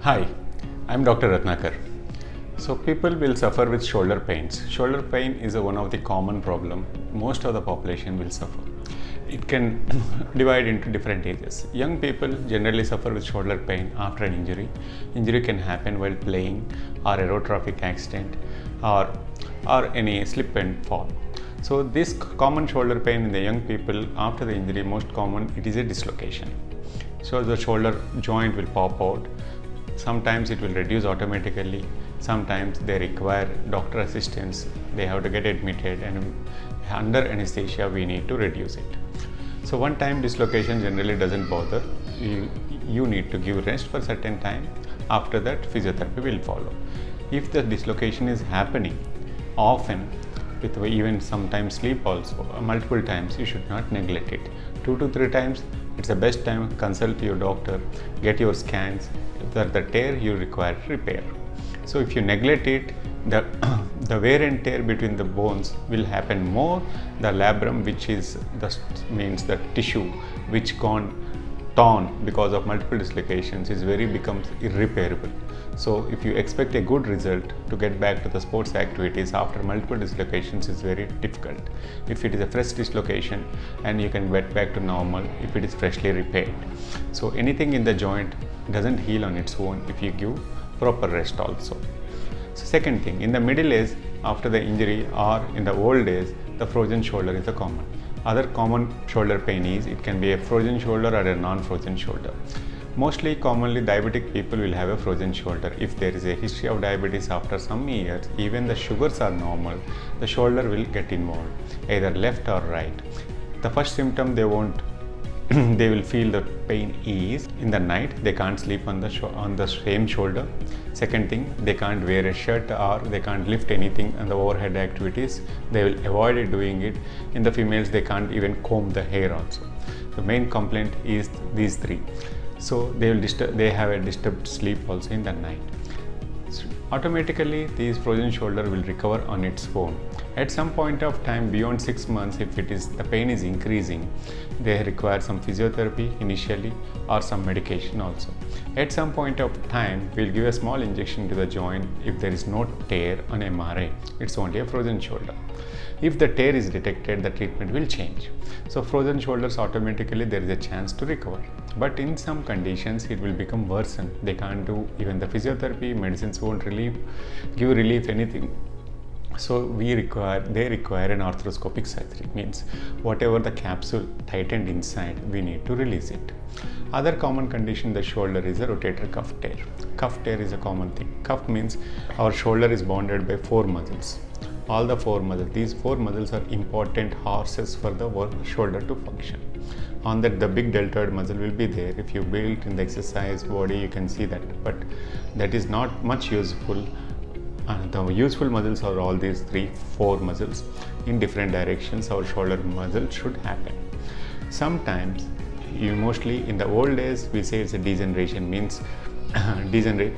Hi, I'm Dr. Ratnakar. So people will suffer with shoulder pains. Shoulder pain is one of the common problem. Most of the population will suffer. It can divide into different ages. Young people generally suffer with shoulder pain after an injury. Injury can happen while playing or a road traffic accident or any slip and fall. So this common shoulder pain in the young people after the injury, most common, it is a dislocation. So the shoulder joint will pop out. Sometimes it will reduce automatically. Sometimes they require doctor assistance. They have to get admitted, and under anesthesia we need to reduce it. So one time dislocation generally doesn't bother. You need to give rest for a certain time. After that physiotherapy will follow. If the dislocation is happening often, with even sometimes sleep also, multiple times, you should not neglect it. 2 to 3 times, it's the best time. Consult your doctor, get your scans. If there's the tear, you require repair. So if you neglect it, the wear and tear between the bones will happen more. The labrum, which is means the tissue which gone torn because of multiple dislocations, becomes irreparable. So if you expect a good result to get back to the sports activities after multiple dislocations, is very difficult. If it is a fresh dislocation, and you can get back to normal if it is freshly repaired. So anything in the joint doesn't heal on its own if you give proper rest also. So second thing, in the middle age after the injury or in the old days, the frozen shoulder is a common. Other common shoulder pain is, it can be a frozen shoulder or a non-frozen shoulder. Mostly commonly diabetic people will have a frozen shoulder. If there is a history of diabetes after some years, even the sugars are normal, the shoulder will get involved, either left or right. The first symptom they will feel the pain is in the night. They can't sleep on the same shoulder. Second thing, they can't wear a shirt or they can't lift anything on the overhead activities. They will avoid doing it. In the females, they can't even comb the hair also. The main complaint is these three. So they have a disturbed sleep also in the night. So automatically this frozen shoulder will recover on its own. At some point of time beyond 6 months, if the pain is increasing, they require some physiotherapy initially or some medication also. At some point of time, we'll give a small injection to the joint. If there is no tear on MRI, it's only a frozen shoulder. If the tear is detected, the treatment will change. So frozen shoulders, automatically there is a chance to recover. But in some conditions, it will become worsened. They can't do even the physiotherapy, medicines won't give relief, anything. So they require an arthroscopic surgery. Means whatever the capsule tightened inside, we need to release it. Other common condition in the shoulder is a rotator cuff tear. Cuff tear is a common thing. Cuff means our shoulder is bounded by 4 muscles. All the 4 muscles. These 4 muscles are important horses for the shoulder to function. On that, the big deltoid muscle will be there. If you build in the exercise body, you can see that. But that is not much useful. The useful muscles are all these 4 muscles in different directions. Our shoulder muscle should happen. Sometimes, mostly in the old days, we say it's a degeneration. Means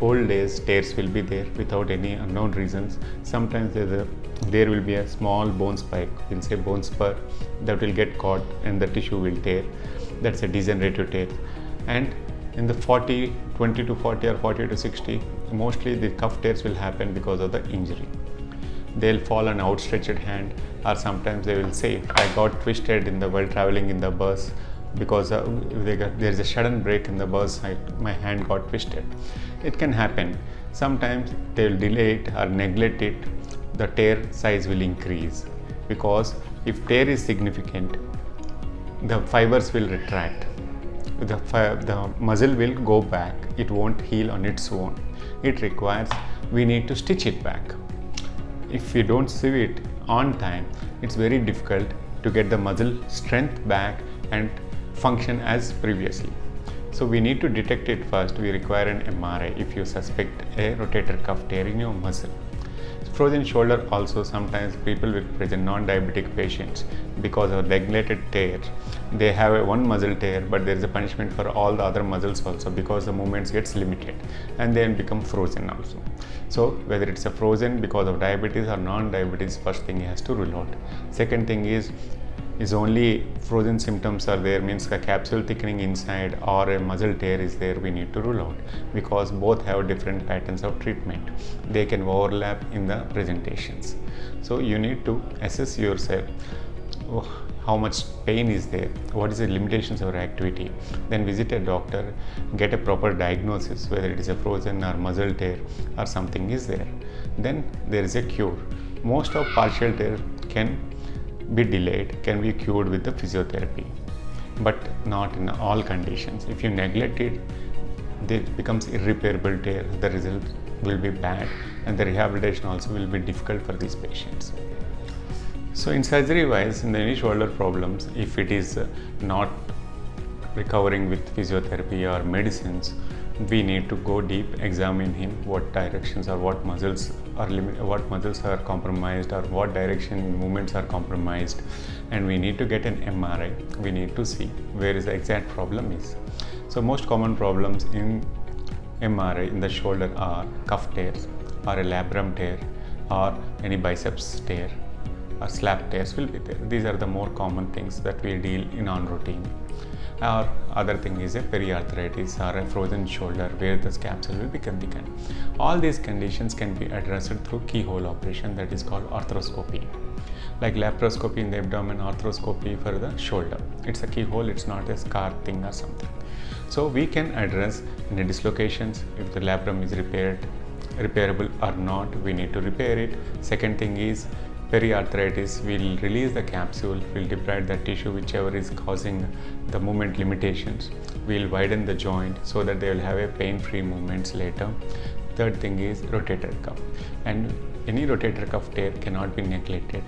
old days tears will be there without any unknown reasons. Sometimes there will be a small bone spike, we'll say bone spur, that will get caught and the tissue will tear. That's a degenerative tear. And in the 20 to 40 or 40 to 60, mostly the cuff tears will happen because of the injury. They'll fall on outstretched hand, or sometimes they will say, I got twisted while traveling in the bus because there's a sudden break in the bus, my hand got twisted. It can happen. Sometimes they'll delay it or neglect it. The tear size will increase, because if tear is significant, the fibers will retract. The muscle will go back. It won't heal on its own. It requires, we need to stitch it back. If we don't sew it on time, it's very difficult to get the muscle strength back and function as previously. So we need to detect it first. We require an MRI if you suspect a rotator cuff tear in your muscle. Frozen shoulder also, sometimes people with present non-diabetic patients, because of neglected tear, they have one muscle tear, but there is a punishment for all the other muscles also, because the movements gets limited and then become frozen also. So whether it's a frozen because of diabetes or non-diabetes, first thing he has to rule out. Second thing is, is only frozen symptoms are there, means a capsule thickening inside or a muscle tear is there, we need to rule out, because both have different patterns of treatment. They can overlap in the presentations. So you need to assess yourself, how much pain is there, what is the limitations of activity, then visit a doctor, get a proper diagnosis whether it is a frozen or muscle tear or something is there. Then there is a cure. Most of partial tear can be delayed, can be cured with the physiotherapy, but not in all conditions. If you neglect it, it becomes irreparable tear, the result will be bad, and the rehabilitation also will be difficult for these patients. So in surgery wise, in any shoulder problems, if it is not recovering with physiotherapy or medicines, we need to go deep, examine him, what directions or what muscles are compromised, or what direction movements are compromised, and we need to get an MRI. We need to see where is the exact problem is. So most common problems in MRI in the shoulder are cuff tears or a labrum tear or any biceps tear or slap tears will be there. These are the more common things that we deal in on routine. Or other thing is a periarthritis or a frozen shoulder where the capsule will become thickened. All these conditions can be addressed through keyhole operation, that is called arthroscopy. Like laparoscopy in the abdomen, arthroscopy for the shoulder. It's a keyhole, it's not a scar thing or something. So we can address any dislocations, if the labrum is repairable or not, we need to repair it. Second thing is periarthritis, we'll release the capsule, we'll debride the tissue whichever is causing the movement limitations. We'll widen the joint so that they will have a pain-free movements later. Third thing is rotator cuff, and any rotator cuff tear cannot be neglected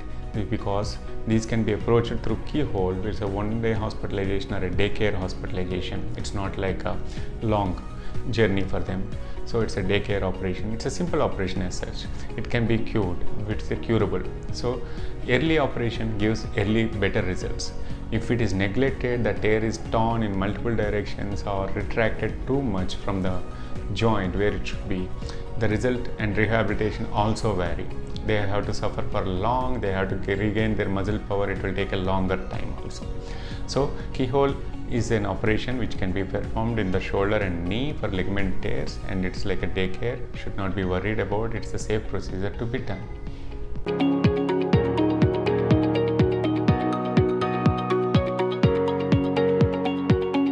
because these can be approached through keyhole, which is a one-day hospitalization or a daycare hospitalization. It's not like a long journey for them. So it's a daycare operation. It's a simple operation as such. It can be cured. It's curable. So early operation gives early better results. If it is neglected, the tear is torn in multiple directions or retracted too much from the joint where it should be, the result and rehabilitation also vary. They have to suffer for long, they have to regain their muscle power, it will take a longer time also. So keyhole is an operation which can be performed in the shoulder and knee for ligament tears, and it's like a daycare, should not be worried about, it's a safe procedure to be done.